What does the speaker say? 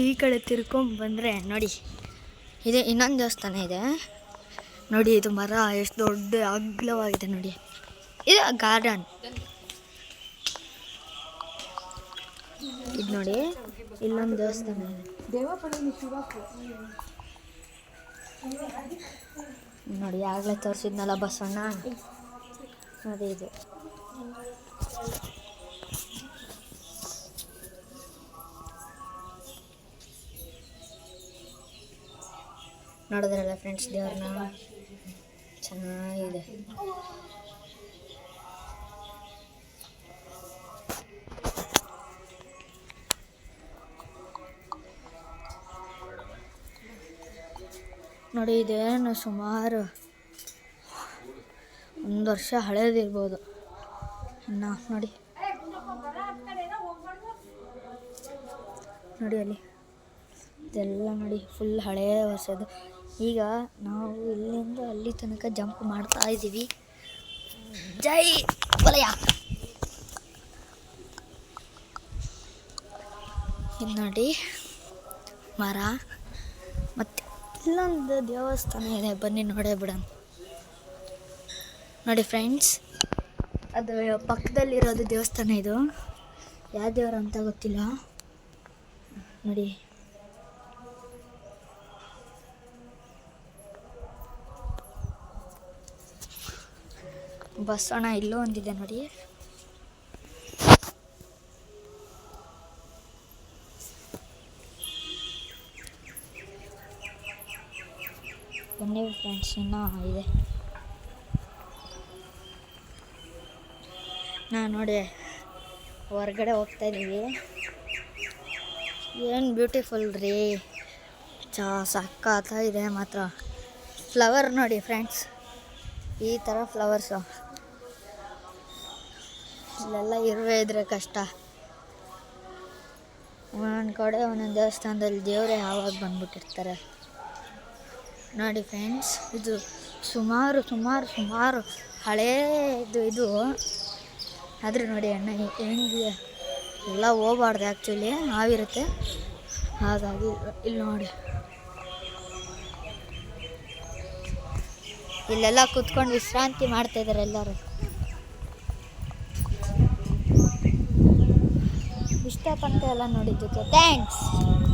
ಈ ಕಡೆ ತಿರ್ಕೊಂಡ್ಬಂದರೆ ನೋಡಿ, ಇದೆ ಇನ್ನೊಂದು ದೇವಸ್ಥಾನ ಇದೆ ನೋಡಿ. ಇದು ಮರ ಎಷ್ಟು ದೊಡ್ಡ ಅಗಲವಾಗಿದೆ ನೋಡಿ. ಇದು ಗಾರ್ಡನ್. ಇದು ನೋಡಿ, ಇಲ್ಲೊಂದು ದೇವಸ್ಥಾನ ಇದೆ ನೋಡಿ. ಆಗಲೇ ತೋರಿಸಿದ್ನಲ್ಲ ಬಸವಣ್ಣ, ಅದೇ ಇದು. ನೋಡಿದ್ರಲ್ಲ ಫ್ರೆಂಡ್ಸ್, ದೇವ್ರನ್ನ ಚೆನ್ನಾಗಿದೆ. ನೋಡಿ, ಇದೇನು ಸುಮಾರು 1 ವರ್ಷ ಹಳೇದಿರ್ಬೋದು ಇನ್ನು. ನೋಡಿ ನೋಡಿ ಅಲ್ಲಿ ಇದೆಲ್ಲ ನೋಡಿ, ಫುಲ್ ಹಳೆಯ ವರ್ಷದ್ದು. ಈಗ ನಾವು ಇಲ್ಲಿಂದ ಅಲ್ಲಿ ತನಕ ಜಂಪ್ ಮಾಡ್ತಾ ಇದ್ದೀವಿ. ಜೈ ವಲಯ. ಇದು ನೋಡಿ ಮರ, ಮತ್ತು ಇಲ್ಲೊಂದು ದೇವಸ್ಥಾನ ಇದೆ, ಬನ್ನಿ ನೋಡೇ ಬಿಡೋಣ. ನೋಡಿ ಫ್ರೆಂಡ್ಸ್, ಅದು ಪಕ್ಕದಲ್ಲಿರೋದು ದೇವಸ್ಥಾನ. ಇದು ಯಾವ ದೇವರು ಅಂತ ಗೊತ್ತಿಲ್ಲ ನೋಡಿ. ಬಸವಣ್ಣ ಇಲ್ಲೂ ಒಂದಿದೆ ನೋಡಿ. ಬನ್ನಿ ಫ್ರೆಂಡ್ಸ್, ಇನ್ನೂ ಇದೆ. ನೋಡಿ ಹೊರಗಡೆ ಹೋಗ್ತಾ ಇದ್ದೀವಿ. ಏನು ಬ್ಯೂಟಿಫುಲ್ ರೀ, ಸಕ್ಕತ್ತ ಇದೆ ಮಾತ್ರ. ಫ್ಲವರ್ ನೋಡಿ ಫ್ರೆಂಡ್ಸ್, ಈ ಥರ ಫ್ಲವರ್ಸು ಇಲ್ಲೆಲ್ಲ ಇರುವೆ ಇದ್ರೆ ಕಷ್ಟ. ಒಂದೊಂದು ಕಡೆ ಒಂದೊಂದು ದೇವಸ್ಥಾನದಲ್ಲಿ ದೇವರೇ ಯಾವಾಗ ಬಂದ್ಬಿಟ್ಟಿರ್ತಾರೆ ನೋಡಿ ಫ್ರೆಂಡ್ಸ್. ಇದು ಸುಮಾರು ಹಳೇದು ಇದು. ಆದರೂ ನೋಡಿ ಅಣ್ಣ ಹೆಂಗೆ ಎಲ್ಲ ಹೋಗ್ಬಾರ್ದು, ಆ್ಯಕ್ಚುಲಿ ಹಾವಿರುತ್ತೆ. ಹಾಗಾಗಿ ಇಲ್ಲಿ ನೋಡಿ, ಇಲ್ಲೆಲ್ಲ ಕೂತ್ಕೊಂಡು ವಿಶ್ರಾಂತಿ ಮಾಡ್ತಾಯಿದ್ದಾರೆ ಎಲ್ಲರೂ. ಇಷ್ಟ ತನಕ ಎಲ್ಲ ನೋಡಿದ್ದಕ್ಕೆ ಥ್ಯಾಂಕ್ಸ್.